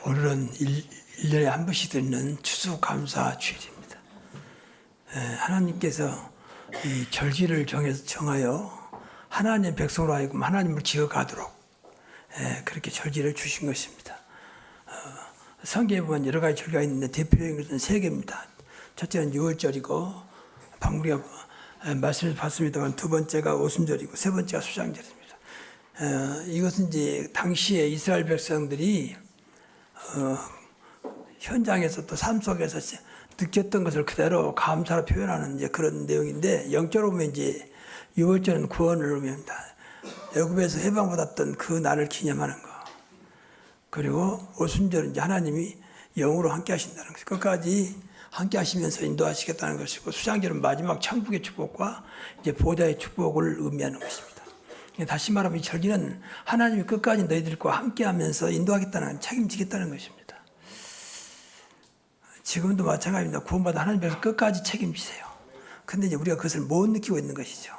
오늘은 1년에 한 번씩 드리는 추수감사 주일입니다. 하나님께서 이 절기를 정하여 하나님의 백성으로 하여금 하나님을 지어가도록 그렇게 절기를 주신 것입니다. 성경에 보면 여러 가지 절기가 있는데 대표적인 것은 세 개입니다. 첫째는 유월절이고 방금 우리가 말씀을 봤습니다만 두 번째가 오순절이고 세 번째가 수장절입니다. 이것은 이제 당시에 이스라엘 백성들이 현장에서 또 삶 속에서 느꼈던 것을 그대로 감사로 표현하는 이제 그런 내용인데, 영적으로 보면 이제 유월절은 구원을 의미합니다. 애굽에서 해방받았던 그 날을 기념하는 거. 그리고 오순절은 이제 하나님이 영으로 함께 하신다는 것. 끝까지 함께 하시면서 인도하시겠다는 것이고, 수장절은 마지막 천국의 축복과 이제 보좌의 축복을 의미하는 것입니다. 다시 말하면 이 절기는 하나님이 끝까지 너희들과 함께 하면서 인도하겠다는, 책임지겠다는 것입니다. 지금도 마찬가지입니다. 구원받아 하나님께서 끝까지 책임지세요. 근데 이제 우리가 그것을 못 느끼고 있는 것이죠.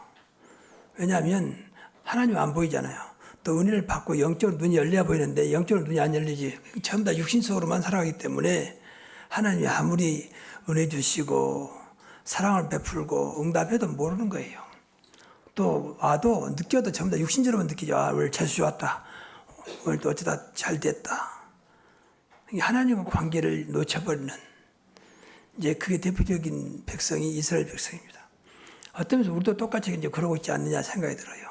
왜냐하면 하나님 안 보이잖아요. 또 은혜를 받고 영적으로 눈이 열려야 보이는데 영적으로 눈이 안 열리지. 전부 다 육신적으로만 살아가기 때문에 하나님이 아무리 은혜 주시고 사랑을 베풀고 응답해도 모르는 거예요. 또 와도 느껴도 전부 다 육신적으로만 느끼죠. 아, 오늘 재수 좋았다. 오늘 또 어쩌다 잘 됐다. 하나님과 관계를 놓쳐버리는, 이제 그게 대표적인 백성이 이스라엘 백성입니다. 어떤 면에서 우리도 똑같이 이제 그러고 있지 않느냐 생각이 들어요.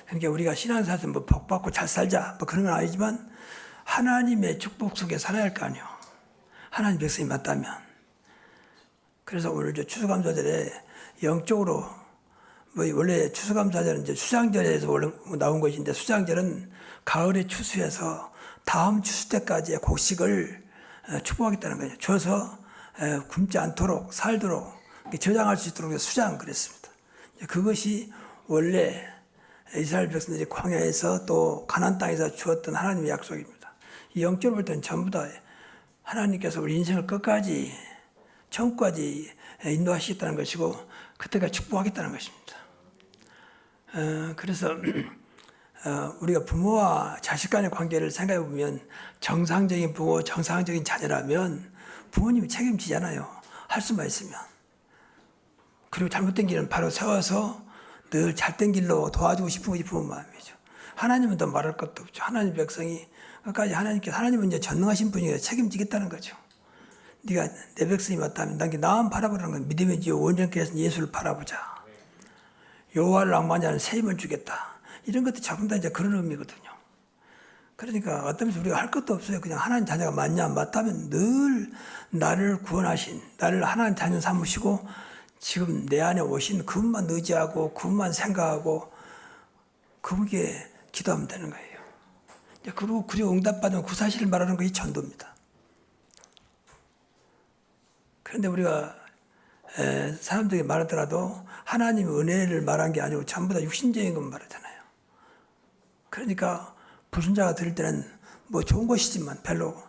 그러니까 우리가 신앙생활에서 뭐 복받고 잘 살자 뭐 그런 건 아니지만 하나님의 축복 속에 살아야 할 거 아니에요. 하나님 백성이 맞다면. 그래서 오늘 추수감사절에 영적으로 뭐 원래 추수감사절은 이제 수장절에서 나온 것인데, 수장절은 가을에 추수해서 다음 추수 때까지의 곡식을 축복하겠다는 거죠. 줘서 굶지 않도록 살도록 저장할 수 있도록 수장 그랬습니다. 그것이 원래 이스라엘 백성들이 광야에서 또 가나안 땅에서 주었던 하나님의 약속입니다. 이 영적으로 볼 때는 전부 다 하나님께서 우리 인생을 끝까지 천국까지 인도하시겠다는 것이고 그때가 축복하겠다는 것입니다. 그래서 우리가 부모와 자식 간의 관계를 생각해 보면 정상적인 부모, 정상적인 자녀라면 부모님이 책임지잖아요. 할 수만 있으면. 그리고 잘못된 길은 바로 세워서 늘 잘된 길로 도와주고 싶은 것이 부모 마음이죠. 하나님은 더 말할 것도 없죠. 하나님 백성이 끝까지 하나님은 이제 전능하신 분이에요. 책임지겠다는 거죠. 네가 내 백성이 맞다면 난 나만 바라보라는 건 믿음의 지요 온전케 예수를 바라보자. 여호와를 낭만하지 않은 새 힘을 주겠다. 이런 것도 전부 다 이제 그런 의미거든요. 그러니까 어떤 면에서 우리가 할 것도 없어요. 그냥 하나님 자녀가 맞냐 맞다면 늘 나를 구원하신, 나를 하나님 자녀 삼으시고 지금 내 안에 오신 그분만 의지하고 그분만 생각하고 그분께 기도하면 되는 거예요. 그리고 응답받으면 그 사실을 말하는 것이 전도입니다. 그런데 우리가 사람들이 말하더라도 하나님의 은혜를 말한 게 아니고 전부 다 육신적인 것만 말하잖아요. 그러니까 불신자가 들을 때는 뭐 좋은 것이지만 별로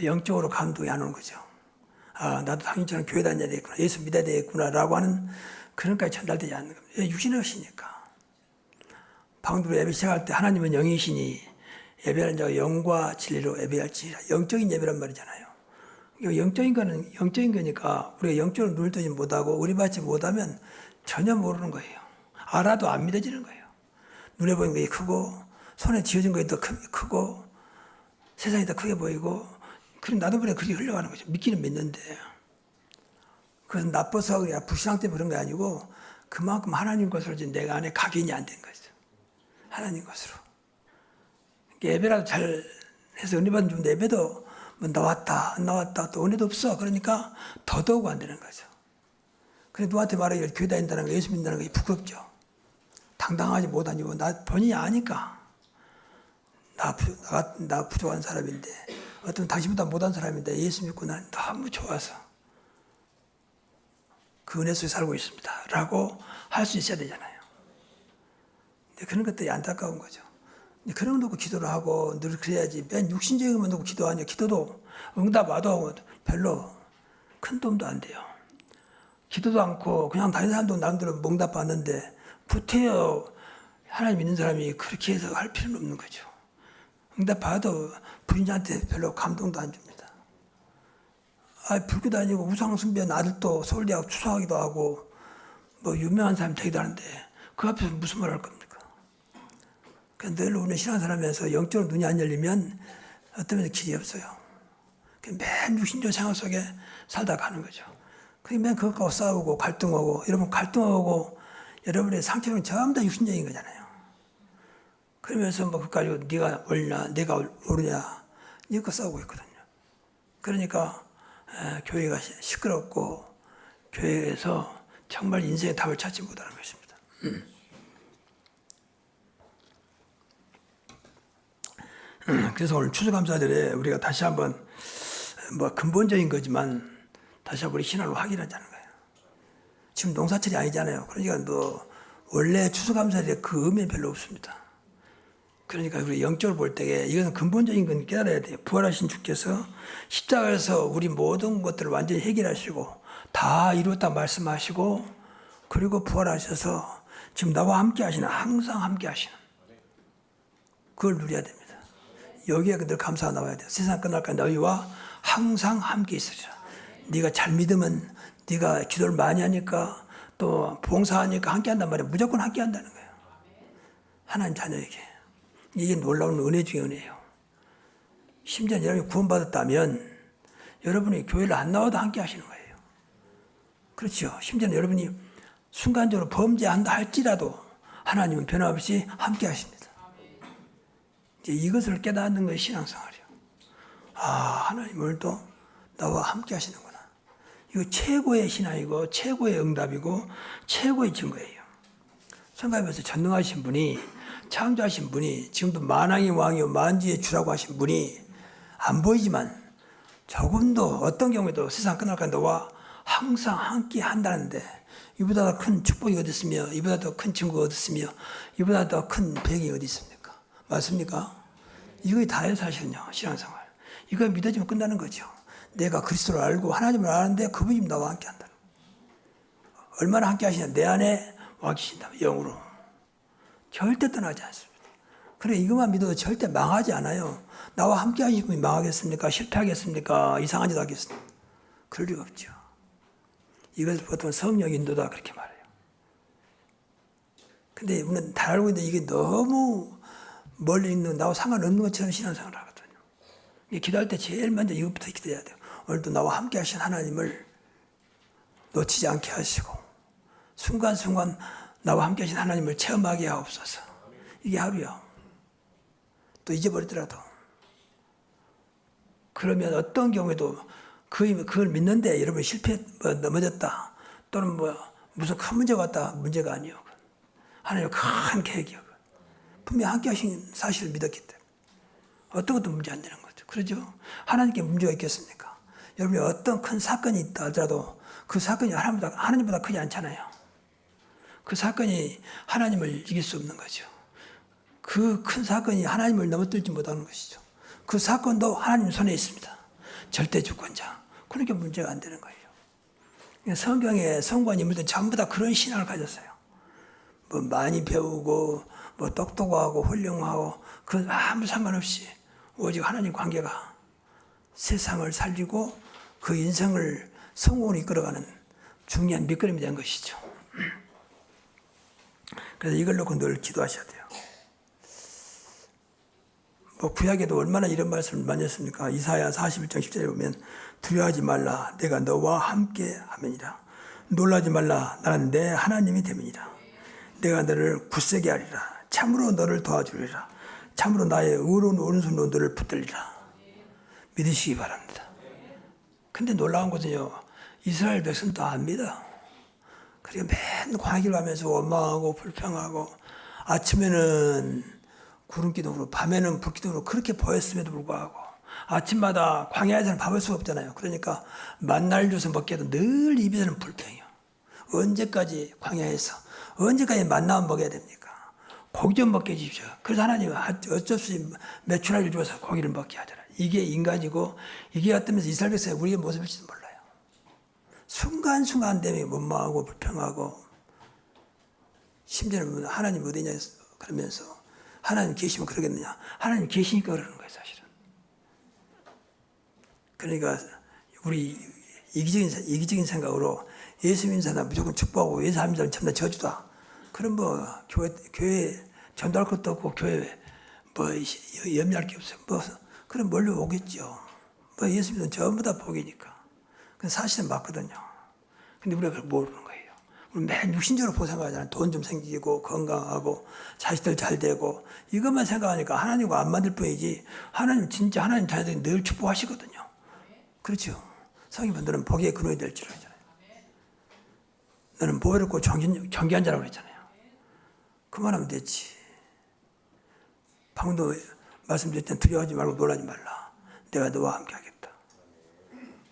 영적으로 감동이 안 오는 거죠. 아, 나도 당신처럼 교회 다녀야 되겠구나, 예수 믿어야 되겠구나 라고 하는 그런 것까지 전달되지 않는 겁니다. 육신의 것이니까. 방금 예배 시작할 때 하나님은 영이시니 예배하는 자가 영과 진리로 예배할지니라. 영적인 예배란 말이잖아요. 영적인 거는 영적인 거니까 우리가 영적으로 눈을 뜨지 못하고 우리 받지 못하면 전혀 모르는 거예요. 알아도 안 믿어지는 거예요. 눈에 보이는 것이 크고 손에 쥐어진 것이 더 크고 세상이 더 크게 보이고, 그럼 나도 그래 그렇게 흘러가는 거죠. 믿기는 믿는데. 그래서 나빠서 그냥 불신앙 때문에 그런 게 아니고 그만큼 하나님 것으로 내가 안에 각인이 안 된 거죠. 하나님 것으로. 예배라도 잘 해서 은혜 받는 좀 예배도 뭐 나왔다 안 나왔다 또 은혜도 없어. 그러니까 더더욱 안 되는 거죠. 그래 누구한테 말하기를 교회 다닌다는 거, 예수 믿는다는 게 부끄럽죠. 당당하지 못하니고 나 본인이 아니까. 나 부족한 사람인데, 어떤 당신보다 못한 사람인데 예수 믿고 난 너무 좋아서 그 은혜 속에 살고 있습니다 라고 할 수 있어야 되잖아요. 근데 그런 것들이 안타까운 거죠. 그런 거 놓고 기도를 하고 늘 그래야지, 맨 육신적인 것만 놓고 기도하냐. 기도도 응답 와도 별로 큰 도움도 안 돼요. 기도도 않고 그냥 다른 사람도 남들은 응답 받는데 구태여 하나님 믿는 사람이 그렇게 해서 할 필요는 없는 거죠. 응답 받아도 불인자한테 별로 감동도 안 줍니다. 불교 다니고 우상 숭배한 아들도 서울대학 추수하기도 하고 뭐 유명한 사람이 되기도 하는데 그 앞에서 무슨 말 할 겁니까? 늘 우리는 신앙생활하면서 영적으로 눈이 안 열리면 어떤 면에서 길이 없어요. 맨 육신적 생활 속에 살다 가는 거죠. 맨 그것과 싸우고 갈등하고, 여러분 갈등하고 여러분의 상처는 전부 다 육신적인 거잖아요. 그러면서 뭐 그거 가지고 네가 옳냐, 내가 옳으냐 이거 싸우고 있거든요. 그러니까 교회가 시끄럽고 교회에서 정말 인생의 답을 찾지 못하는 것입니다. 그래서 오늘 추수감사절에 우리가 다시 한번 뭐 근본적인 거지만 다시 한번 우리 신앙을 확인하자는 거예요. 지금 농사철이 아니잖아요. 그러니까 뭐 원래 추수감사절에 그 의미는 별로 없습니다. 그러니까 우리 영적으로 볼 때에 이것은 근본적인 건 깨달아야 돼요. 부활하신 주께서 십자가에서 우리 모든 것들을 완전히 해결하시고 다 이루었다 말씀하시고 그리고 부활하셔서 지금 나와 함께 하시는, 항상 함께 하시는 그걸 누려야 됩니다. 여기에 늘 감사가 나와야 돼요. 세상 끝날까지 너희와 항상 함께 있으리라. 네가 잘 믿으면, 네가 기도를 많이 하니까 또 봉사하니까 함께 한단 말이에요. 무조건 함께 한다는 거예요. 하나님 자녀에게. 이게 놀라운 은혜 중의 은혜예요. 심지어 여러분이 구원받았다면 여러분이 교회를 안 나와도 함께 하시는 거예요. 그렇죠. 심지어 여러분이 순간적으로 범죄한다 할지라도 하나님은 변함없이 함께 하십니다. 이제 이것을 깨닫는 것이 신앙생활이에요. 하나님 오늘도 나와 함께 하시는구나. 이거 최고의 신앙이고 최고의 응답이고 최고의 증거예요. 성가에서 전능하신 분이, 창조하신 분이, 지금도 만왕의 왕이요 만주의 주라고 하신 분이 안 보이지만 조금도 어떤 경우에도 세상 끝날까지 너와 항상 함께 한다는데 이보다 더 큰 축복이 어디 있으며 이보다 더 큰 증거가 어디 있으며 이보다 더 큰 배경이 어디 있습니까? 맞습니까? 이거에 다예요. 사실은요. 신앙생활. 이거 믿어지면 끝나는 거죠. 내가 그리스도를 알고 하나님을 아는데 그분이 나와 함께 한다는 거예요. 얼마나 함께 하시냐. 내 안에 와 계신다. 영으로. 절대 떠나지 않습니다. 그래 이것만 믿어도 절대 망하지 않아요. 나와 함께 하시는 분이 망하겠습니까? 실패하겠습니까? 이상한 짓 하겠습니까? 그럴 리가 없죠. 이것을 보통 성령 인도다 그렇게 말해요. 근데 우리는 다 알고 있는데 이게 너무 멀리 있는 나와 상관없는 것처럼 신앙생활을 하거든요. 기도할 때 제일 먼저 이것부터 기도해야 돼요. 오늘도 나와 함께 하신 하나님을 놓치지 않게 하시고 순간순간 나와 함께 하신 하나님을 체험하게 하옵소서. 이게 하루요. 또 잊어버리더라도 그러면 어떤 경우에도 그걸 믿는데 여러분 넘어졌다 또는 무슨 큰 문제가 왔다. 문제가 아니요. 하나님의 큰 계획이요. 분명히 함께 하신 사실을 믿었기 때문에 어떤 것도 문제 안 되는 거죠. 그러죠? 하나님께 문제가 있겠습니까? 여러분이 어떤 큰 사건이 있다 하더라도 그 사건이 하나님보다 크지 않잖아요. 그 사건이 하나님을 이길 수 없는 거죠. 그 큰 사건이 하나님을 넘어뜨리지 못하는 것이죠. 그 사건도 하나님 손에 있습니다. 절대 주권자. 그러니까 문제가 안 되는 거예요. 성경의 성관 인물들은 전부 다 그런 신앙을 가졌어요. 뭐 많이 배우고 뭐 똑똑하고 훌륭하고 그건 아무 상관없이 오직 하나님 관계가 세상을 살리고 그 인생을 성공으로 이끌어가는 중요한 밑거름이 된 것이죠. 그래서 이걸 놓고 늘 기도하셔야 돼요. 뭐 구약에도 얼마나 이런 말씀을 많이 했습니까? 이사야 41장 10절에 보면 두려워하지 말라 내가 너와 함께 하면이라 놀라지 말라 나는 내 하나님이 됨이니라 내가 너를 굳세게 하리라 참으로 너를 도와주리라 참으로 나의 의로운 오른손으로 너를 붙들리라 믿으시기 바랍니다. 근데 놀라운 것은요 이스라엘 백성도 안 믿어. 그러니까 맨 광야길 가면서 원망하고 불평하고 아침에는 구름기둥으로 밤에는 불기둥으로 그렇게 보였음에도 불구하고 아침마다 광야에서는 밥을 수가 없잖아요. 그러니까 만날 줘서 먹게 해도 늘 입에서는 불평이요. 언제까지 광야에서 언제까지 만나면 먹어야 됩니까? 고기 좀 먹게 해주십시오. 그래서 하나님은 어쩔 수 없이 매출하기를 주어서 고기를 먹게 하잖아요. 이게 인간이고 이게 어떤 면에서 이스라엘 백성의 우리의 모습일지도 몰라요. 순간순간 때문에 원망하고 불평하고 심지어는 하나님 어디냐 그러면서 하나님 계시면 그러겠느냐. 하나님 계시니까 그러는 거예요 사실은. 그러니까 우리 이기적인 생각으로 예수 믿는 사람 무조건 축복하고 예수 안 믿는 사람 전부 다 저주다. 그럼 뭐 교회 전도할 것도 없고 교회 뭐 염려할 게 없어요. 뭐 그럼 뭘로 오겠죠. 뭐 예수 믿는 전부 다 복이니까. 그 사실은 맞거든요. 근데 우리가 그걸 모르는 거예요. 우리 맨 육신적으로 보고 생각하잖아요. 돈 좀 생기고 건강하고 자식들 잘 되고 이것만 생각하니까 하나님과 안 만들 뿐이지 하나님 진짜 하나님 자녀들이 늘 축복하시거든요. 그렇죠. 성경은 너는 복의 근원이 될 줄 알잖아요. 너는 보배롭고 정기한 자라고 그랬잖아요. 그만하면 됐지. 방금도 말씀드렸던 두려워하지 말고 놀라지 말라. 내가 너와 함께 하겠다.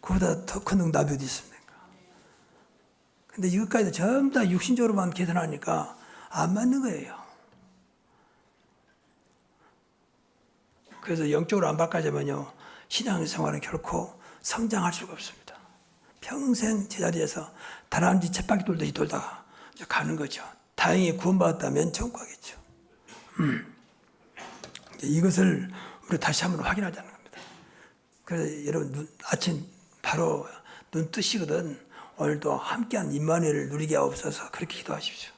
그보다 더 큰 응답이 어디 있습니까? 근데 이것까지도 전부 다 육신적으로만 계산하니까 안 맞는 거예요. 그래서 영적으로 안 바꿔자면요, 신앙생활은 결코 성장할 수가 없습니다. 평생 제자리에서 다람쥐 쳇바퀴 돌듯이 돌다가 가는 거죠. 다행히 구원받았다면 천국 가겠죠. 이것을 우리 다시 한번 확인하자는 겁니다. 그래서 여러분 아침 바로 눈 뜨시거든 오늘도 함께한 임마누엘을 누리게 하옵소서 그렇게 기도하십시오.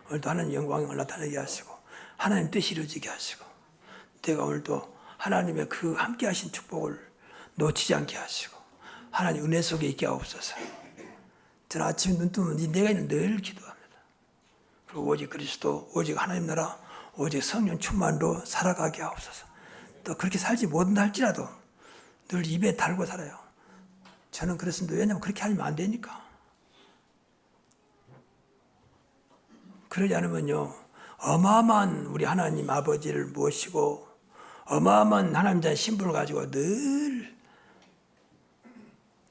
오늘도 하나님 영광을 나타내게 하시고 하나님 뜻이 이루어지게 하시고 내가 오늘도 하나님의 그 함께하신 축복을 놓치지 않게 하시고 하나님 은혜 속에 있게 하옵소서. 저는 아침에 눈 뜨면 내가 있는 늘 기도합니다. 그리고 오직 그리스도 오직 하나님 나라 오직 성령 충만으로 살아가게 하옵소서. 또 그렇게 살지 못한다 할지라도 늘 입에 달고 살아요. 저는 그렇습니다. 왜냐하면 그렇게 하면 안 되니까. 그러지 않으면요, 어마어마한 우리 하나님 아버지를 모시고 어마어마한 하나님 자의 신분을 가지고 늘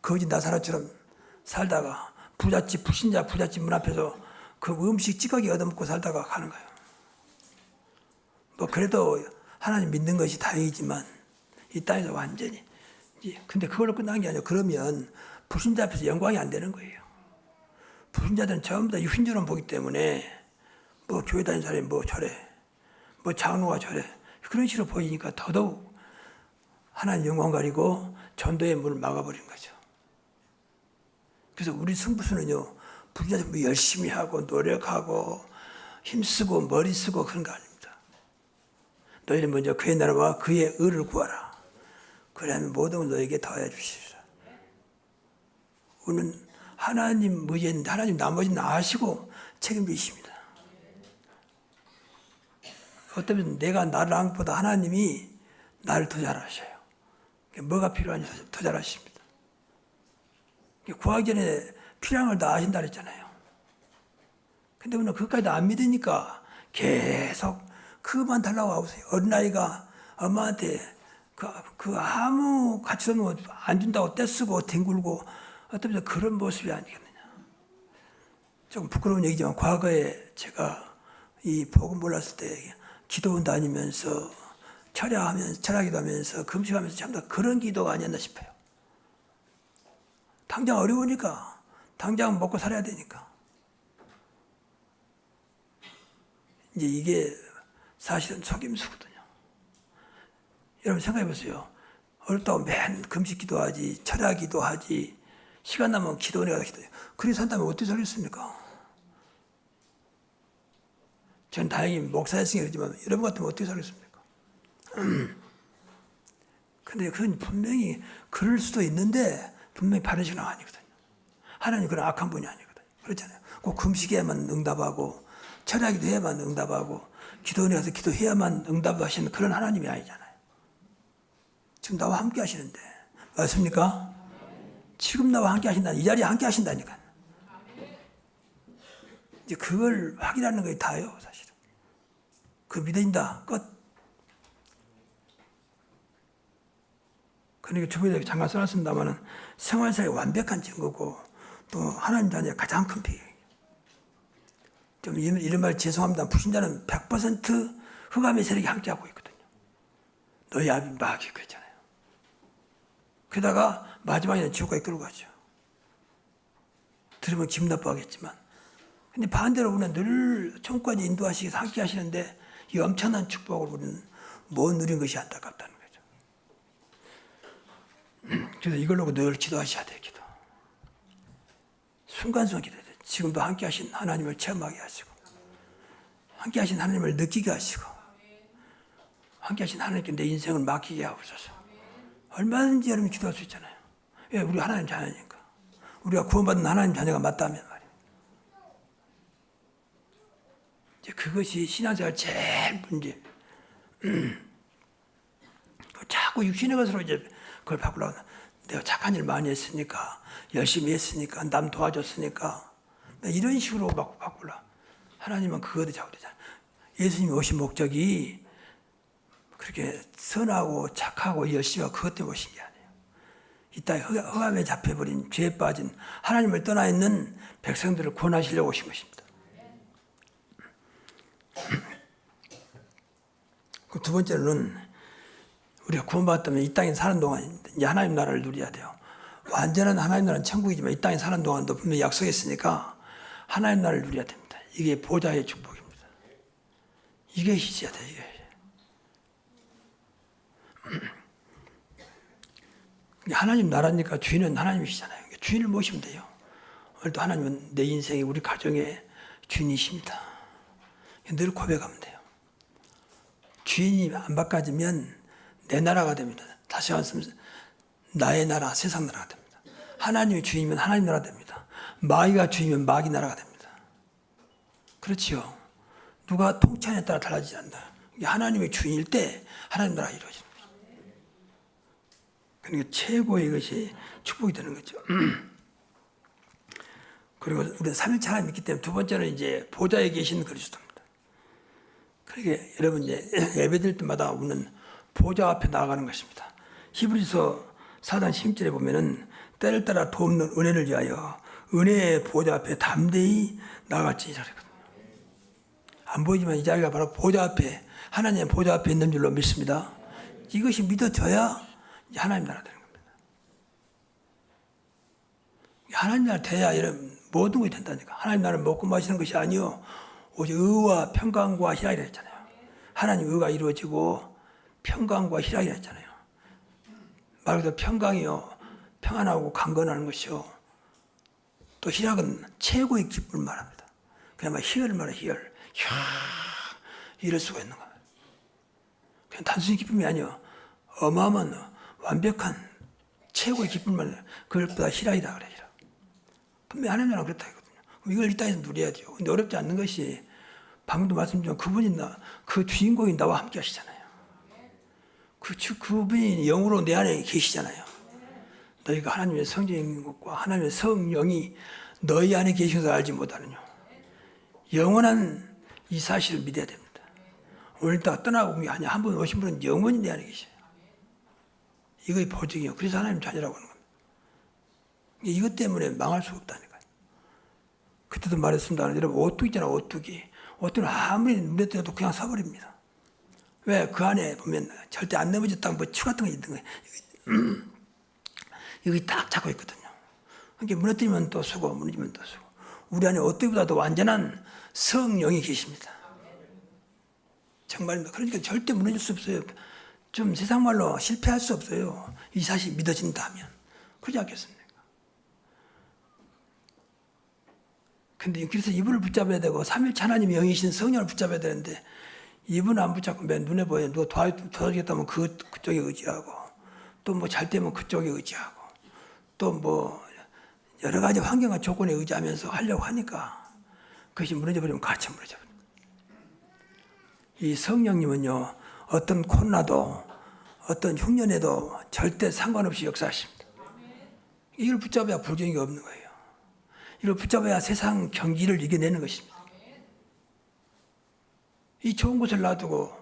거짓 나사로처럼 살다가 부잣집 불신자 부잣집 문 앞에서 그 음식 찌꺼기 얻어먹고 살다가 가는 거예요. 뭐 그래도 하나님 믿는 것이 다행이지만 이 땅에서 완전히 근데 그걸로 끝난 게 아니라 그러면 불신자 앞에서 영광이 안 되는 거예요. 불신자들은 전부 다 육신적으로 보기 때문에 뭐 교회 다니는 사람이 뭐 저래 뭐 장로가 저래 그런 식으로 보이니까 더더욱 하나님 영광 가리고 전도의 문을 막아버린 거죠. 그래서 우리 승부수는요 불신자들 뭐 열심히 하고 노력하고 힘쓰고 머리 쓰고 그런 거 아닙니다. 너희는 먼저 그의 나라와 그의 의를 구하라. 그러면 모든 걸 너에게 더해 주시리라. 우리는 하나님 무지했는데 하나님 나머지는 아시고 책임지십니다. 어쩌면 내가 나를 안 것보다 하나님이 나를 더 잘 아셔요. 뭐가 필요한지 더 잘 아십니다. 구하기 전에 필요한 걸 다 아신다 그랬잖아요. 근데 우리는 그것까지도 안 믿으니까 계속 그것만 달라고 하고 있어요. 어린아이가 엄마한테 그 아무 가치도 없는 거 안 준다고 떼쓰고 뒹굴고 어쩌면 그런 모습이 아니겠느냐. 조금 부끄러운 얘기지만 과거에 제가 이 복음 몰랐을 때 기도원 다니면서 철야기도 하면서 금식하면서 전부 다 그런 기도가 아니었나 싶어요. 당장 어려우니까 당장 먹고 살아야 되니까 이제 이게 사실은 속임수거든요. 여러분 생각해 보세요. 어렵다고 맨 금식 기도하지 철야 기도하지 시간 나면 기도원에 가서 기도해요. 그렇게 산다면 어떻게 살겠습니까? 전 다행히 목사였으니까 그러지만 여러분 같으면 어떻게 살겠습니까? 근데 그건 분명히 그럴 수도 있는데 분명히 바른 신앙 아니거든요. 하나님 그런 악한 분이 아니거든요. 그렇잖아요. 꼭 금식해야만 응답하고 철야 기도해야만 응답하고 기도원에 가서 기도해야만 응답하시는 그런 하나님이 아니잖아요. 지금 나와 함께 하시는데 맞습니까? 지금 나와 함께 하신다. 이 자리에 함께 하신다니까. 이제 그걸 확인하는 게 다예요, 사실은. 그 믿어진다. 끝. 그러니까 주부에 잠깐 써놨습니다만은 생활사의 완벽한 증거고 또 하나님 자녀의 가장 큰 비결이에요. 좀 이런 말 죄송합니다. 불신자는 100% 흑암의 세력이 함께하고 있거든요. 너희 아비 마귀 그랬잖아요. 게다가 마지막에는 지옥까지 끌고 가죠. 들으면 기분 나빠하겠지만 근데 반대로 우리는 늘 천국까지 인도하시기 함께 하시는데 이 엄청난 축복을 우리는 못 누린 것이 안타깝다는 거죠. 그래서 이걸 놓고 늘 기도하셔야 돼요. 기도. 순간순간 기도해야 돼요. 지금도 함께 하신 하나님을 체험하게 하시고 함께 하신 하나님을 느끼게 하시고 함께 하신 하나님께 내 인생을 맡기게 하옵소서. 얼마든지 여러분이 기도할 수 있잖아요. 왜? 우리 하나님 자녀니까. 우리가 구원받은 하나님 자녀가 맞다면 말이에요. 이제 그것이 신앙생활 제일 문제. 자꾸 육신의 것으로 이제 그걸 바꾸려고. 내가 착한 일 많이 했으니까, 열심히 했으니까, 남 도와줬으니까, 이런 식으로 바꾸려. 하나님은 그거도 잘못되잖아요. 예수님이 오신 목적이 그렇게 선하고 착하고 열심히 하고 그것 때문에 오신 게 아니에요. 이 땅에 흑암에 잡혀버린 죄에 빠진 하나님을 떠나 있는 백성들을 구원하시려고 오신 것입니다. 그 두 번째로는 우리가 구원받았다면 이 땅에 사는 동안 이제 하나님 나라를 누려야 돼요. 완전한 하나님 나라는 천국이지만 이 땅에 사는 동안도 분명히 약속했으니까 하나님 나라를 누려야 됩니다. 이게 보좌의 축복입니다. 이게 있어야 돼요. 이게. 하나님 나라니까 주인은 하나님이시잖아요. 주인을 모시면 돼요. 오늘도 하나님은 내 인생에 우리 가정의 주인이십니다. 늘 고백하면 돼요. 주인이 안 바꿔지면 내 나라가 됩니다. 다시 말씀, 나의 나라, 세상 나라가 됩니다. 하나님이 주인이면 하나님 나라가 됩니다. 마귀가 주인이면 마귀 나라가 됩니다. 그렇지요. 누가 통치하냐에 따라 달라지지 않는다. 하나님이 주인일 때 하나님 나라가 이루어집니다. 그러니까 최고의 것이 축복이 되는 거죠. 그리고 우리는 삼위일체 하나님 믿기 때문에 두 번째는 이제 보좌에 계신 그리스도입니다. 그러니까 여러분 이제 예배드릴 때마다 우리는 보좌 앞에 나아가는 것입니다. 히브리서 4장 10절에 보면은 때를 따라 돕는 은혜를 위하여 은혜의 보좌 앞에 담대히 나아갈지니라 그랬거든요. 안 보이지만 이 자리가 바로 보좌 앞에, 하나님의 보좌 앞에 있는 줄로 믿습니다. 이것이 믿어져야 이제 하나님 나라 되는 겁니다. 하나님 나라 돼야 이런 모든 것이 된다니까. 하나님 나라를 먹고 마시는 것이 아니요 오직 의와 평강과 희락이라 했잖아요. 하나님 의가 이루어지고 평강과 희락이라 했잖아요. 말 그대로 평강이요 평안하고 강건하는 것이요 또 희락은 최고의 기쁨을 말합니다. 그야말로 희열을 말해. 희열. 이럴 수가 있는 거예요. 그냥 단순히 기쁨이 아니요 어마어마한 완벽한 최고의 기쁨을 말해. 그것보다 희락이다 그래. 희락. 분명히 하나님 나라는 그렇다 했거든요. 그럼 이걸 이 땅에서 누려야 돼요. 근데 어렵지 않는 것이 방금도 말씀드렸지만 그분이 그 주인공이 나와 함께 하시잖아요. 그분이 영으로 내 안에 계시잖아요. 너희가 하나님의 성령인 것과 하나님의 성령이 너희 안에 계신 것을 알지 못하느냐. 영원한 이 사실을 믿어야 됩니다. 오늘따라 떠나고 온 게 아니야. 한 번 오신 분은 영원히 내 안에 계셔요. 이거의 보증이에요. 그래서 하나님 자녀라고 하는 겁니다. 이것 때문에 망할 수가 없다니까요. 그때도 말했습니다. 여러분 오뚜기 있잖아요. 오뚜기. 오뚜기는 아무리 눈에 띄어도 그냥 서버립니다. 왜? 그 안에 보면 절대 안 넘어졌다고 뭐 추 같은 거 있는 거예요. 여기 딱 잡고 있거든요. 그러니까 무너뜨리면 또 쓰고 무너지면 또 쓰고. 우리 안에 오뚜기보다도 완전한 성령이 계십니다. 정말입니다. 그러니까 절대 무너질 수 없어요. 좀 세상 말로 실패할 수 없어요. 이 사실이 믿어진다면. 그렇지 않겠습니까? 근데 그래서 이분을 붙잡아야 되고 삼위일체 하나님의 영이신 성령을 붙잡아야 되는데 이분 안 붙잡고 맨 눈에 보여 누가 도와주겠다면 그쪽에 의지하고 또 뭐 잘 되면 그쪽에 의지하고 또 뭐 여러 가지 환경과 조건에 의지하면서 하려고 하니까 그것이 무너져버리면 같이 무너져버립니다. 이 성령님은요 어떤 코로나도 어떤 흉년에도 절대 상관없이 역사하십니다. 이걸 붙잡아야 불경이 없는 거예요. 이걸 붙잡아야 세상 경기를 이겨내는 것입니다. 이 좋은 곳을 놔두고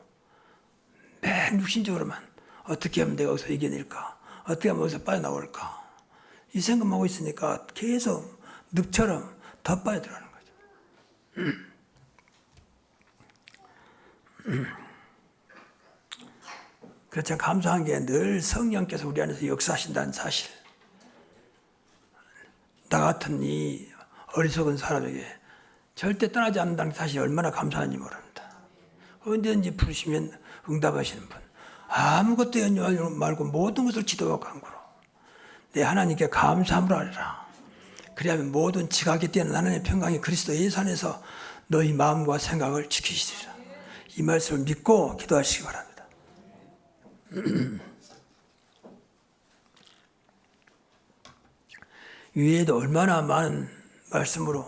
맨 육신적으로만 어떻게 하면 내가 여기서 이겨낼까? 어떻게 하면 여기서 빠져나올까? 이 생각만 하고 있으니까 계속 늪처럼 더 빠져들어가는 거죠. 그렇지만 감사한 게 늘 성령께서 우리 안에서 역사하신다는 사실. 나 같은 이 어리석은 사람에게 절대 떠나지 않는다는 사실이 얼마나 감사한지 모릅니다. 언제든지 부르시면 응답하시는 분. 아무것도 연유하지 말고 모든 것을 지도와 간구로 내 하나님께 감사함으로 하리라. 그리하면 모든 지각에 뛰어난 하나님의 평강이 그리스도 예수 안에서 너희 마음과 생각을 지키시리라. 이 말씀을 믿고 기도하시기 바랍니다. 위에도 얼마나 많은 말씀으로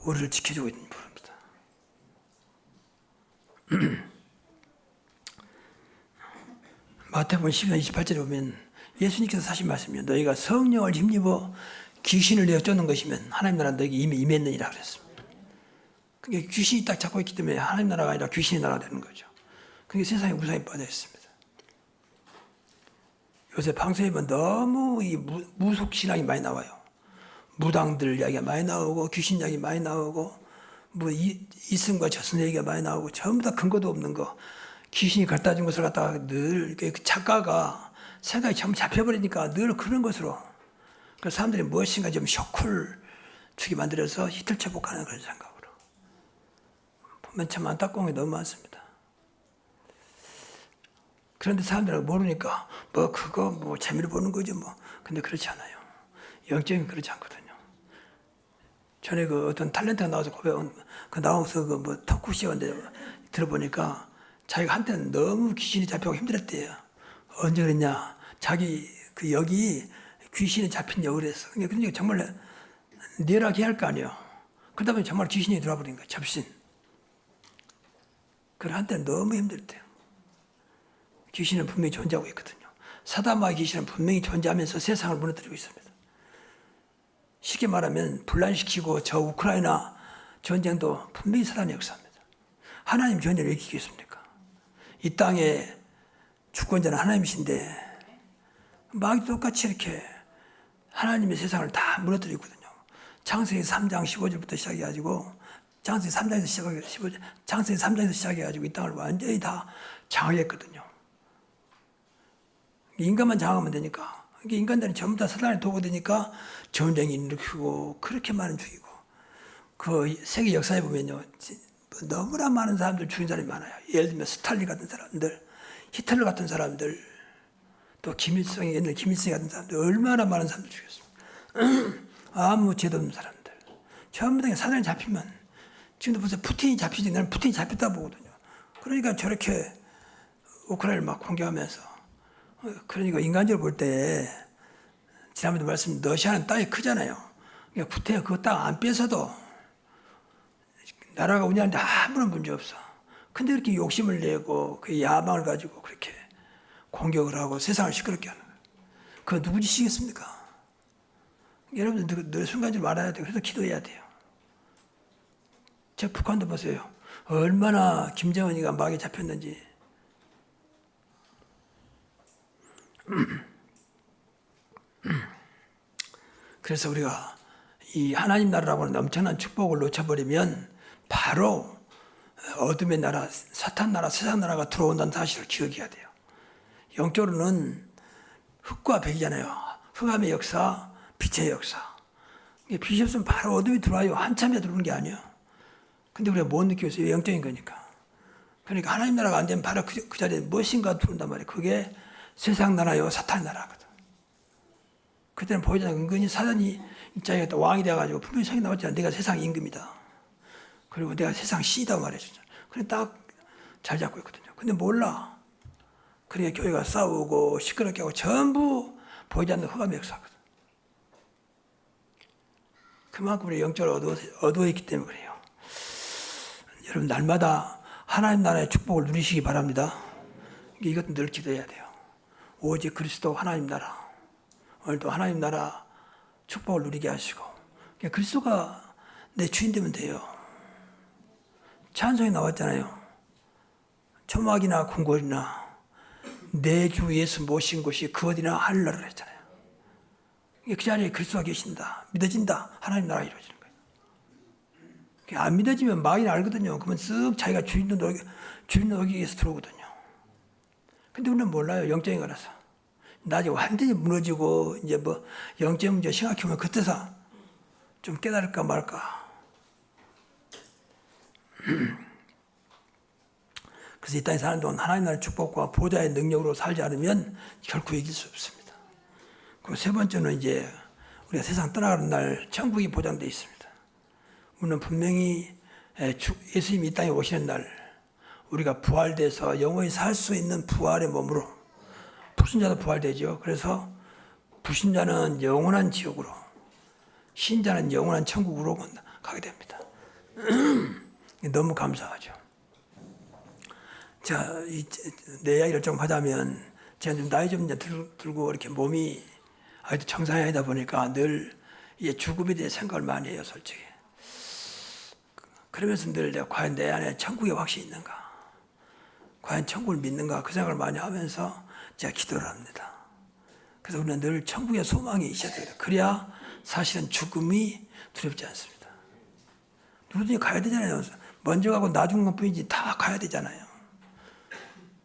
우리를 지켜주고 있는 분입니다. 마태복음 12장 28절에 보면 예수님께서 하신 말씀이요, 너희가 성령을 힘입어 귀신을 내어 쫓는 것이면 하나님 나라 너에게 이미 임했느니라 그랬습니다. 그게 귀신이 딱 잡고 있기 때문에 하나님 나라가 아니라 귀신의 나라가 되는 거죠. 그게 세상에 우상에 빠져 있습니다. 요새 방송에 보면 너무 이 무속 신앙이 많이 나와요. 무당들 이야기가 많이 나오고 귀신 이야기 많이 나오고 뭐 이승과 저승 얘기가 많이 나오고 전부 다 근거도 없는 거, 귀신이 갖다 준 것을 갖다가 늘 그 작가가 생각이 참 잡혀버리니까 늘 그런 것으로, 그 사람들이 무엇인가 좀 쇼크를 주게 만들어서 히틀쳐복하는 그런 생각으로 보면 참 안타까운 게 너무 많습니다. 그런데 사람들은 모르니까 뭐 그거 뭐 재미로 보는 거죠 뭐. 근데 그렇지 않아요. 영적인 그렇지 않거든요. 전에 그 어떤 탤런트가 나와서 고백한 그 나와서 그 뭐 토크쇼인데 들어보니까 자기가 한때는 너무 귀신이 잡혀고 힘들었대요. 언제 그랬냐? 자기 그 여기 귀신이 잡힌다고 그랬어. 근데 정말 내락해야 할 거 아니에요. 그러다 보니 정말 귀신이 들어와 버린 거야. 잡신. 그래 한때는 너무 힘들대요. 귀신은 분명히 존재하고 있거든요. 사다마의 귀신은 분명히 존재하면서 세상을 무너뜨리고 있습니다. 쉽게 말하면 분란시키고 저 우크라이나 전쟁도 분명히 사단의 역사입니다. 하나님 전쟁을 왜 이기겠습니까? 이 땅의 주권자는 하나님이신데 막 똑같이 이렇게 하나님의 세상을 다 무너뜨리거든요. 창세기 3장 15절부터 시작해가지고 창세기 3장에서 시작해가지고 이 땅을 완전히 다 장악했거든요. 인간만 장악하면 되니까. 인간들은 전부 다 사단에 도구되니까 전쟁이 일으키고 그렇게 많은 죽이고, 그 세계 역사에 보면요 너무나 많은 사람들 죽인 사람이 많아요. 예를 들면 스탈린 같은 사람들, 히틀러 같은 사람들, 또 김일성이 옛날 김일성이 같은 사람들, 얼마나 많은 사람들 죽였습니다. 아무 죄도 없는 사람들 전부 다 사단에 잡히면, 지금도 벌써 푸틴이 잡히지, 나는 푸틴이 잡혔다 보거든요. 그러니까 저렇게 우크라이나를 막 공격하면서, 그러니까 인간적으로 볼 때 지난번에 말씀, 러시아는 땅이 크잖아요. 그러니까 구태여 그 땅 안 뺏어도 나라가 운영하는데 아무런 문제 없어. 근데 그렇게 욕심을 내고 그 야망을 가지고 그렇게 공격을 하고 세상을 시끄럽게 하는 거예요. 그거 누구 짓이겠습니까? 여러분들 늘 순간적으로 알아야 돼요. 그래서 기도해야 돼요. 저 북한도 보세요. 얼마나 김정은이가 막에 잡혔는지. 그래서 우리가 이 하나님 나라라고 하는 엄청난 축복을 놓쳐버리면 바로 어둠의 나라, 사탄 나라, 세상 나라가 들어온다는 사실을 기억해야 돼요. 영적으로는 흙과 백이잖아요. 흑암의 역사, 빛의 역사. 빛이 없으면 바로 어둠이 들어와요. 한참에 들어오는 게 아니에요. 근데 우리가 못 느끼고 있어요. 영적인 거니까. 그러니까 하나님 나라가 안 되면 바로 그 자리에 무엇인가 들어온단 말이에요. 그게 세상 나라요, 사탄 나라거든. 그때는 보이잖아요. 은근히 사단이 자기가 또 왕이 돼가지고 분명히 성이 나왔잖아요. 내가 세상 임금이다. 그리고 내가 세상 신이다 말해주죠. 그래 딱 잘 잡고 있거든요. 근데 몰라. 그러니까 교회가 싸우고 시끄럽게 하고 전부 보이지 않는 흑암의 역사거든. 그만큼 우리 영적으로 어두워 있기 때문에 그래요. 여러분 날마다 하나님 나라의 축복을 누리시기 바랍니다. 이것도 늘 기도해야 돼요. 오직 그리스도 하나님 나라, 오늘도 하나님 나라 축복을 누리게 하시고, 그리스도가 내 주인 되면 돼요. 찬송에 나왔잖아요. 초막이나 궁궐이나 내 주 예수 모신 곳이 그 어디나 하늘나라라 했잖아요. 그 자리에 그리스도가 계신다, 믿어진다, 하나님 나라가 이루어지는 거예요. 안 믿어지면 마귀는 알거든요. 그러면 쓱 자기가 주인 여기 위해서 들어오거든요. 근데 우리는 몰라요. 영적인 거라서. 나중에 완전히 무너지고 이제 뭐 영적 문제 생각해보면 그때서 좀 깨달을까 말까. 그래서 이 땅에 사는 동안 하나님 나라의 축복과 보좌의 능력으로 살지 않으면 결코 이길 수 없습니다. 그 세 번째는 이제 우리가 세상 떠나가는 날 천국이 보장되어 있습니다. 우리는 분명히 예수님이 이 땅에 오시는 날 우리가 부활돼서 영원히 살 수 있는 부활의 몸으로, 불신자도 부활되죠. 그래서 불신자는 영원한 지옥으로, 신자는 영원한 천국으로 가게 됩니다. 너무 감사하죠. 자, 내 이야기를 좀 하자면, 제가 좀 나이 좀 이제 들고 이렇게 몸이 아직도 정상이 아니다 보니까 늘 이제 죽음에 대해 생각을 많이 해요, 솔직히. 그러면서 늘 내가 과연 내 안에 천국의 확신이 있는가, 과연 천국을 믿는가, 그 생각을 많이 하면서 제가 기도를 합니다. 그래서 우리는 늘 천국의 소망이 있어야 됩니다. 그래야 사실은 죽음이 두렵지 않습니다. 누구든지 가야 되잖아요. 먼저 가고 나중에 것 뿐이지 다 가야 되잖아요.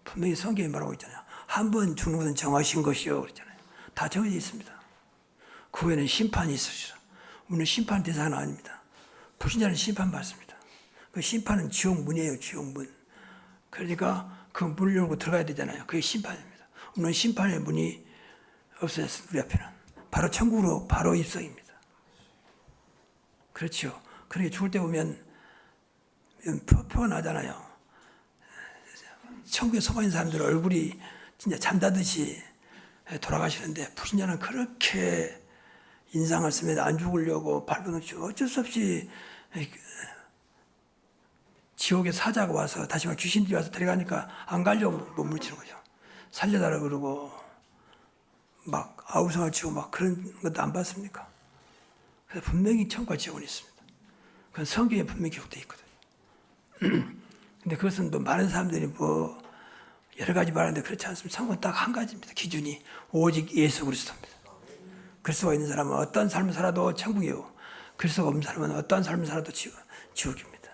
분명히 성경이 말하고 있잖아요. 한 번 죽는 것은 정하신 것이요, 그랬잖아요. 다 정해져 있습니다. 그 후에는 심판이 있으시라. 우리는 심판 대상은 아닙니다. 불신자는 심판받습니다. 그 심판은 지옥문이에요, 지옥문. 그러니까 그 문을 열고 들어가야 되잖아요. 그게 심판입니다. 우리는 심판의 문이 없어졌습니다. 우리 앞에는. 바로 천국으로 바로 입성입니다. 그렇죠. 그렇게 죽을 때 보면 표가 나잖아요. 천국에 소망 있는 사람들 얼굴이 진짜 잠자듯이 돌아가시는데, 불신자는 그렇게 인상을 쓰면 안 죽으려고 발버둥치고 어쩔 수 없이 지옥의 사자가 와서, 다시 말해 귀신들이 와서 데려가니까 안 가려고 몸부림치는 거죠. 살려달라 그러고 막 아우성을 치고 막 그런 것도 안 봤습니까? 그래서 분명히 천국과 지옥은 있습니다. 그건 성경에 분명히 기록되어 있거든요. 근데 그것은 또 많은 사람들이 뭐 여러 가지 말하는데 그렇지 않습니다. 성경은 딱 한 가지입니다. 기준이 오직 예수 그리스도입니다. 그리스도가 있는 사람은 어떤 삶을 살아도 천국이요, 그리스도가 없는 사람은 어떤 삶을 살아도 지옥입니다.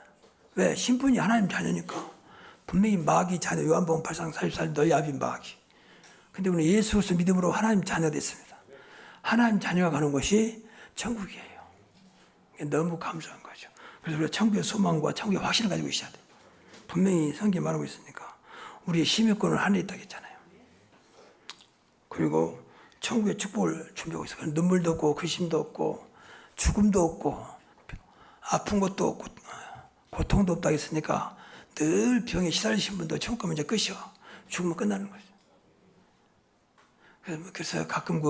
왜? 신분이 하나님 자녀니까. 분명히 마귀 자녀, 요한복음 8장 44절 너희 아비 마귀. 근데 우리는 예수 그리스도 믿음으로 하나님 자녀 됐습니다. 하나님 자녀가 가는 것이 천국이에요. 너무 감사한 거죠. 그래서 우리가 천국의 소망과 천국의 확신을 가지고 있어야 돼요. 분명히 성경이 말하고 있으니까 우리의 심의권은 하늘에 있다고 했잖아요. 그리고 천국의 축복을 준비하고 있어요. 눈물도 없고 근심도 없고 죽음도 없고 아픈 것도 없고 고통도 없다고 했으니까 늘 병에 시달리신 분도 천국 가면 이제 끝이요. 죽으면 끝나는 거죠. 그래서 가끔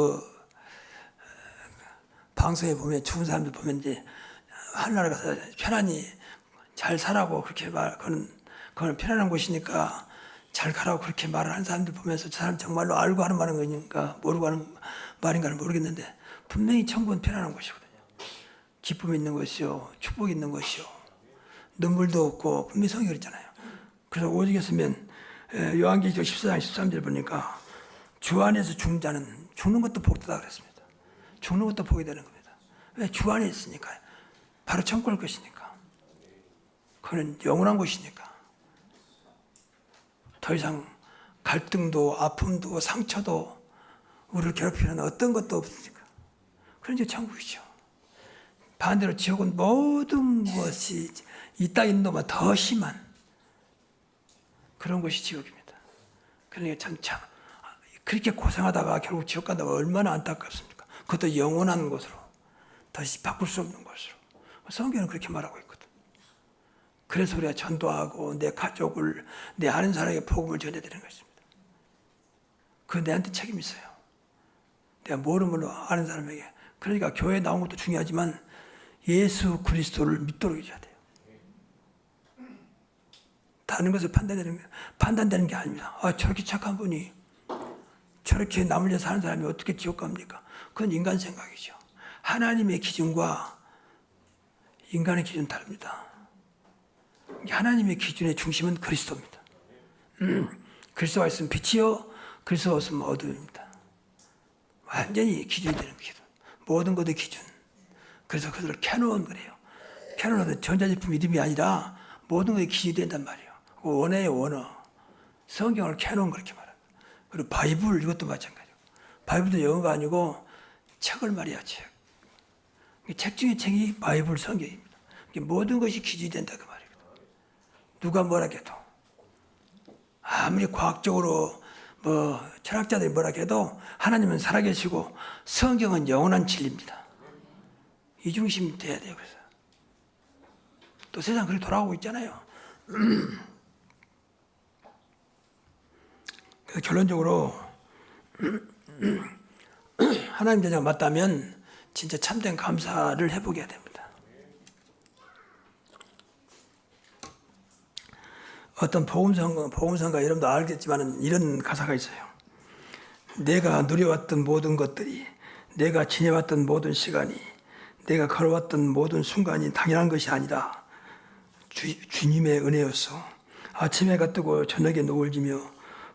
방송에 보면 죽은 사람들 보면 이제 하늘나라 가서 편안히 잘 살라고 그렇게 그건 편안한 곳이니까 잘 가라고 그렇게 말을 하는 사람들 보면서 저 사람 정말로 알고 하는 말인 거니까 모르고 하는 말인가는 모르겠는데, 분명히 천국은 편안한 곳이거든요. 기쁨이 있는 것이요, 축복이 있는 것이요, 눈물도 없고, 분명히 성경이 그랬잖아요. 그래서 오직에 쓰면 요한계시록 14장 13절 보니까 주 안에서 죽는 자는 죽는 것도 복되다 그랬습니다. 죽는 것도 복이 되는 겁니다. 왜? 주 안에 있으니까. 바로 천국 갈 것이니까. 그는 영원한 곳이니까. 더 이상 갈등도 아픔도 상처도 우리를 괴롭히는 어떤 것도 없으니까. 그런 게 천국이죠. 반대로 지옥은 모든 것이 이 땅에 있는 것보다 더 심한 그런 것이 지옥입니다. 그러니까 참 그렇게 고생하다가 결국 지옥 간다고 얼마나 안타깝습니까? 그것도 영원한 곳으로, 다시 바꿀 수 없는 곳으로. 성경은 그렇게 말하고 있거든. 그래서 우리가 전도하고 내 가족을, 내 아는 사람에게 복음을 전해드리는 것입니다. 그건 내한테 책임이 있어요. 내가 모르는 아는 사람에게. 그러니까 교회에 나온 것도 중요하지만 예수 그리스도를 믿도록 해줘야 돼요. 다른 것을 판단되는 게 아닙니다. 저렇게 착한 분이 저렇게 남을 위해 사는 사람이 어떻게 지옥 갑니까? 그건 인간 생각이죠. 하나님의 기준과 인간의 기준은 다릅니다. 하나님의 기준의 중심은 그리스도입니다. 그리스도가 있으면 빛이요, 그리스도가 없으면 어둠입니다. 완전히 기준이 되는 기준. 모든 것의 기준. 그래서 그들을 캐논 그래요. 캐논은 전자제품 믿음이 아니라 모든 것의 기준이 된단 말이에요. 원어예요, 원어. 성경을 캐논 그렇게 말합니다. 그리고 바이블 이것도 마찬가지고. 바이블도 영어가 아니고 책을 말이야, 책. 책 중에 책이 바이블 성경입니다. 모든 것이 기준이 된다 그 말이에요. 누가 뭐라 해도 아무리 과학적으로 뭐 철학자들이 뭐라 해도 하나님은 살아계시고 성경은 영원한 진리입니다. 이 중심이 돼야 돼요. 그래서 또 세상 그렇게 돌아가고 있잖아요. 그래서 결론적으로 하나님 제자가 맞다면 진짜 참된 감사를 해보게 됩니다. 어떤 복음성가 여러분도 알겠지만 이런 가사가 있어요. 내가 누려왔던 모든 것들이, 내가 지내왔던 모든 시간이, 내가 걸어왔던 모든 순간이 당연한 것이 아니다. 주님의 은혜였어. 아침에 해가 뜨고 저녁에 노을 지며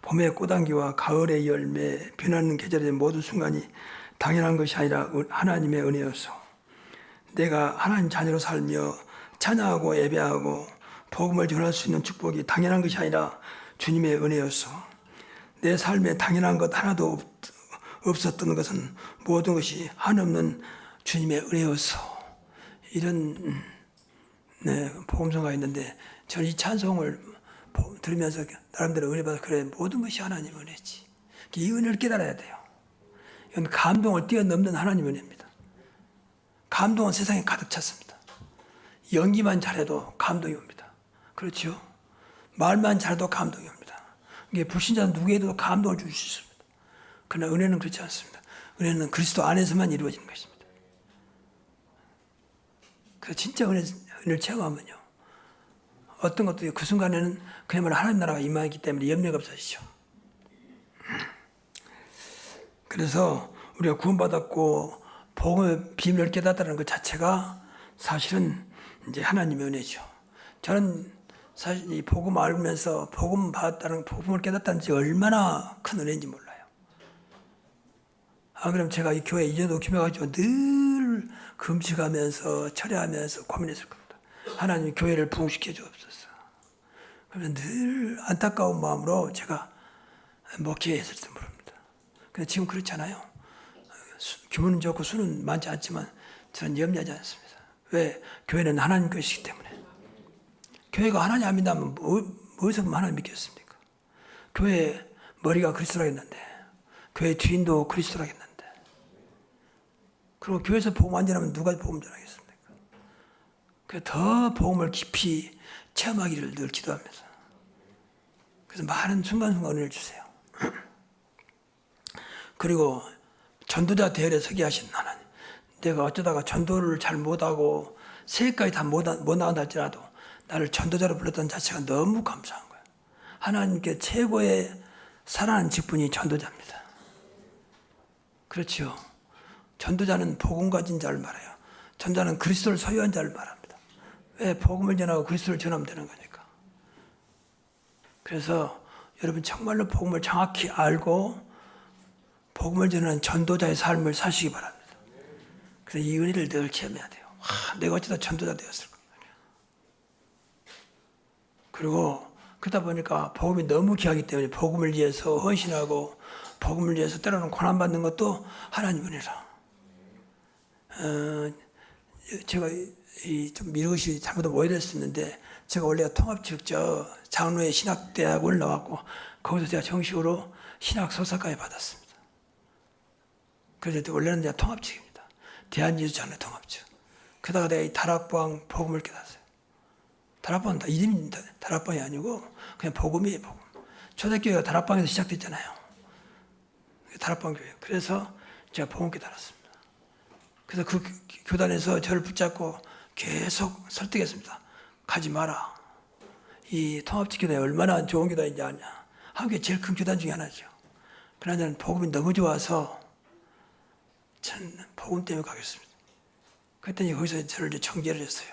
봄의 꽃향기와 가을의 열매, 변하는 계절의 모든 순간이 당연한 것이 아니라 하나님의 은혜였어. 내가 하나님 자녀로 살며 찬양하고 예배하고 복음을 전할 수 있는 축복이 당연한 것이 아니라 주님의 은혜였어. 내 삶에 당연한 것 하나도 없었던 것은 모든 것이 한없는 주님의 은혜였어. 이런 복음서가 있는데 저는 이 찬송을 들으면서 나름대로 은혜 받아서 그래, 모든 것이 하나님 은혜지. 이 은혜를 깨달아야 돼요. 이건 감동을 뛰어넘는 하나님 은혜입니다. 감동은 세상에 가득 찼습니다. 연기만 잘해도 감동이 옵니다. 그렇죠? 말만 잘해도 감동이 옵니다. 이게 불신자 누구에도 감동을 줄 수 있습니다. 그러나 은혜는 그렇지 않습니다. 은혜는 그리스도 안에서만 이루어지는 것입니다. 그래서 진짜 은혜를 체험하면요, 어떤 것도 그 순간에는 그야말로 하나님 나라가 임하기 때문에 염려가 없어지죠. 그래서 우리가 구원받았고 복음의 비밀을 깨닫다는 것 자체가 사실은 이제 하나님의 은혜죠. 저는 사실 이 복음 알면서 복음 받았다는, 복음을 깨닫다는 지 얼마나 큰 은혜인지 몰라요. 그럼 제가 이 교회 이전도 김해가지고 늘 금식하면서 철회하면서 고민했을 겁니다. 하나님 교회를 부흥시켜 주옵소서. 그러면 늘 안타까운 마음으로 제가 목회했을지 모릅니다. 근데 지금 그렇잖아요. 규모는 좋고 수는 많지 않지만 저는 염려하지 않습니다. 왜? 교회는 하나님 것이기 때문에. 교회가 하나님 안 믿다면 어디서 하나님 믿겠습니까? 교회 머리가 그리스도라겠는데, 교회 주인도 그리스도라겠는데, 그리고 교회에서 복음 안 전하면 누가 복음 전하겠습니까? 그래서 더 복음을 깊이 체험하기를 늘 기도합니다. 그래서 많은 순간순간 은혜를 주세요. 그리고 전도자 대열에 서게 하신 하나님, 내가 어쩌다가 전도를 잘 못하고 세계까지 다 못 나간다 할지라도 나를 전도자로 불렀다는 자체가 너무 감사한 거예요. 하나님께 최고의 사랑하는 직분이 전도자입니다. 그렇죠. 전도자는 복음 가진 자를 말해요. 전도자는 그리스도를 소유한 자를 말합니다. 왜? 복음을 전하고 그리스도를 전하면 되는 거니까. 그래서 여러분 정말로 복음을 정확히 알고 복음을 전하는 전도자의 삶을 사시기 바랍니다. 그래서 이 은혜를 늘 체험해야 돼요. 내가 어쩌다 전도자 되었을까. 그리고 그러다 보니까 복음이 너무 귀하기 때문에 복음을 위해서 헌신하고 복음을 위해서 때로는 고난받는 것도 하나님 은혜라. 제가 좀 미루시 잘못 오해될 수 있는데, 제가 원래 통합측 장로회 신학대학을 나왔고 거기서 제가 정식으로 신학 석사까지 받았습니다. 그래서 원래는 제가 통합측입니다. 대한예수 장로 통합측. 그러다가 내가 이 다락방 복음을 깨닫어요. 다락방은 다 이름이 다락방이 아니고 그냥 복음이에요, 복음. 초대교회가 다락방에서 시작됐잖아요. 다락방 교회. 그래서 제가 복음 깨달았습니다. 그래서 그 교단에서 저를 붙잡고 계속 설득했습니다. 가지 마라. 이 통합직 교단이 얼마나 좋은 교단인지 아냐. 한국의 제일 큰 교단 중에 하나죠. 그러나 저는 복음이 너무 좋아서 전 복음 때문에 가겠습니다. 그랬더니 거기서 저를 이제 정죄를 했어요.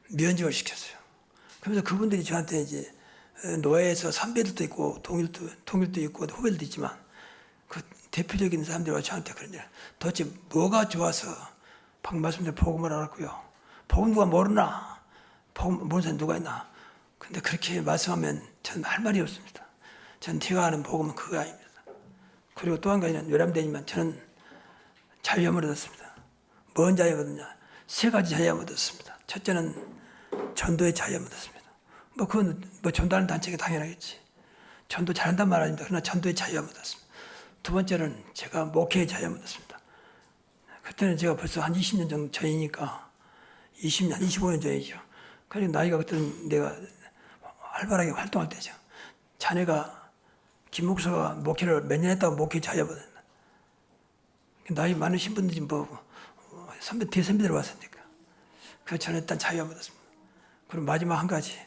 면직을 시켰어요. 그러면서 그분들이 저한테 이제 노예에서 선배들도 있고 동일도 있고 후배들도 있지만 그 대표적인 사람들이 저한테 그러냐. 도대체 뭐가 좋아서 방금 말씀드린 복음을 알았고요. 복음 누가 모르나? 복음 모르는 사람 누가 있나? 근데 그렇게 말씀하면 저는 할 말이 없습니다. 저는 제가 아는 복음은 그거 아닙니다. 그리고 또 한 가지는 외람되지만 저는 자유함을 얻었습니다. 뭔 자유함을 얻느냐? 세 가지 자유함을 얻었습니다. 첫째는 전도의 자유함을 얻었습니다. 그건 전도하는 단체가 당연하겠지. 전도 잘한단 말 아닙니다. 그러나 전도의 자유함을 얻었습니다. 두 번째는 제가 목회의 자유함을 얻었습니다. 그때는 제가 벌써 한 20년 정도 전이니까 20년, 25년 전이죠. 그리고 나이가 그때는 내가 활발하게 활동할 때죠. 자네가 김 목사가 목회를 몇 년 했다고 목회 자유함을 얻었나. 나이 많으신 분들이 뭐 선배, 뒤에 선배들 왔으니까. 그 전에 일단 자유함을 얻었습니다. 그리고 마지막 한 가지.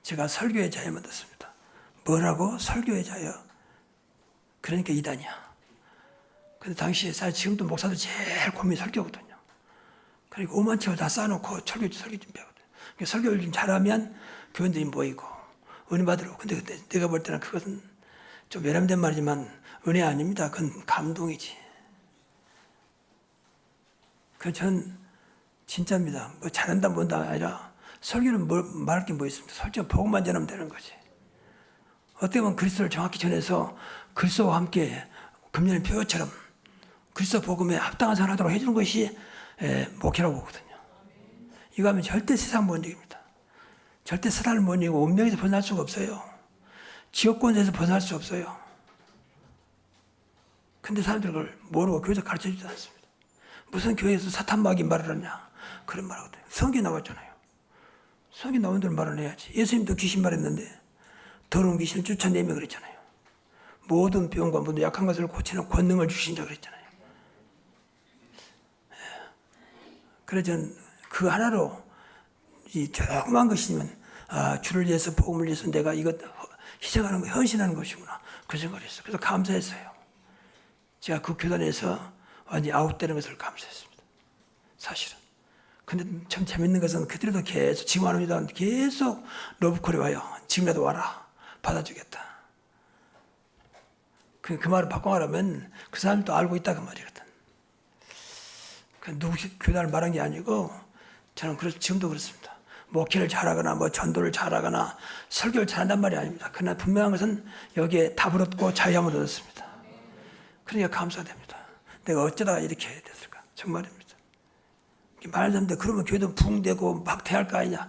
제가 설교의 자유함을 얻었습니다. 뭐라고? 설교의 자유. 그러니까 이단이야. 근데 당시에 사실 지금도 목사들 제일 고민이 설교거든요. 그리고 오만치를 다 쌓아놓고 설교 준비하거든요. 그러니까 설교를 좀 잘하면 교인들이 모이고 은혜 받으러. 근데 그때 내가 볼 때는 그것은 좀 외람된 말이지만 은혜 아닙니다. 그건 감동이지. 그래서 저는 진짜입니다. 뭐 잘한다 뭔다 아니라 설교는 말할 게 뭐 있습니까? 설교 복음만 전하면 되는 거지. 어떻게 보면 그리스도를 정확히 전해서 그리스도와 함께 금년의 표어처럼 그리스도 복음에 합당한 생활하도록 해주는 것이 목회라고 보거든요. 이거 하면 절대 세상 못 이깁니다. 절대 사단을 못 이기고 운명에서 벗어날 수가 없어요. 지옥권에서 벗어날 수 없어요. 근데 사람들이 그걸 모르고 교회에서 가르쳐주지 않습니다. 무슨 교회에서 사탄마귀 말을 하냐 그런 말 하거든요. 성경에 나왔잖아요. 성경에 나온 대로 말을 해야지. 예수님도 귀신 말했는데 더러운 귀신을 쫓아내며 그랬잖아요. 모든 병과 모든 약한 것을 고치는 권능을 주신다 그랬잖아요. 그래서 저는 그 하나로 이 조그만 것이면 주를 위해서 복음을 위해서 내가 이것 희생하는 거 헌신하는 것이구나 그 생각을 했어요. 그래서 감사했어요. 제가 그 교단에서 완전히 아웃되는 것을 감사했습니다. 사실은. 근데 참 재밌는 것은 그들도 계속 지금 안 옵니다. 계속 러브콜이 와요. 지금이라도 와라. 받아주겠다. 그 말을 바꿔가려면 그 사람도 알고 있다 그 말이거든. 누구 교단을 말한 게 아니고 저는 지금도 그렇습니다. 목회를 잘하거나 뭐 전도를 잘하거나 설교를 잘한단 말이 아닙니다. 그러나 분명한 것은 여기에 답을 얻고 자유함을 얻었습니다. 그러니까 감사됩니다. 내가 어쩌다가 이렇게 해야 됐을까? 정말입니다. 말도 안 돼. 그러면 교회도 붕대고 막 대할 거 아니냐?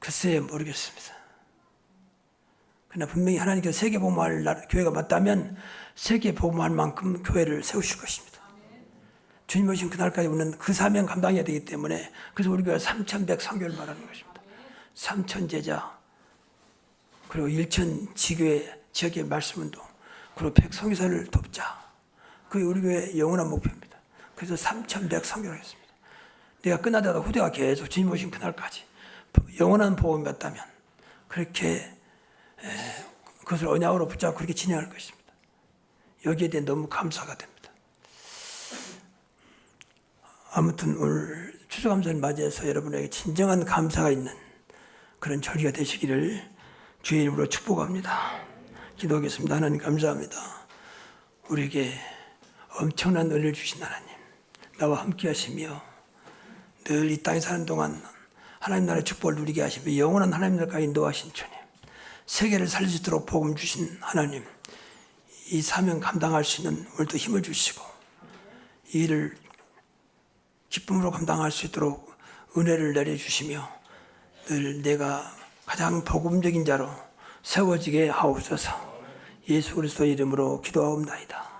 글쎄 모르겠습니다. 그러나 분명히 하나님께서 세계 복음할 교회가 맞다면 세계 복음할 만큼 교회를 세우실 것입니다. 주님 오신 그날까지 우리는 그 사명 감당해야 되기 때문에 그래서 우리 교회가 3,100 선교를 말하는 것입니다. 3,000 제자 그리고 1,000 지교회 지역의 말씀운동 그리고 100 선교사를 돕자. 그게 우리 교회의 영원한 목표입니다. 그래서 3,100 선교를 했습니다. 내가 끝나다가 후대가 계속 주님 오신 그날까지 영원한 복음이 맞다면 그렇게 그것을 언약으로 붙잡고 그렇게 진행할 것입니다. 여기에 대해 너무 감사가 됩니다. 아무튼 오늘 추수감사를 맞이해서 여러분에게 진정한 감사가 있는 그런 절기가 되시기를 주의 이름으로 축복합니다. 기도하겠습니다. 하나님 감사합니다. 우리에게 엄청난 은혜를 주신 하나님, 나와 함께 하시며 늘 이 땅에 사는 동안 하나님 나라의 축복을 누리게 하시며 영원한 하나님 나라까지 인도하신 주님, 세계를 살릴 수 있도록 복음 주신 하나님, 이 사명 감당할 수 있는 오늘도 힘을 주시고 이 일을 기쁨으로 감당할 수 있도록 은혜를 내려주시며 늘 내가 가장 복음적인 자로 세워지게 하옵소서. 예수 그리스도 이름으로 기도하옵나이다.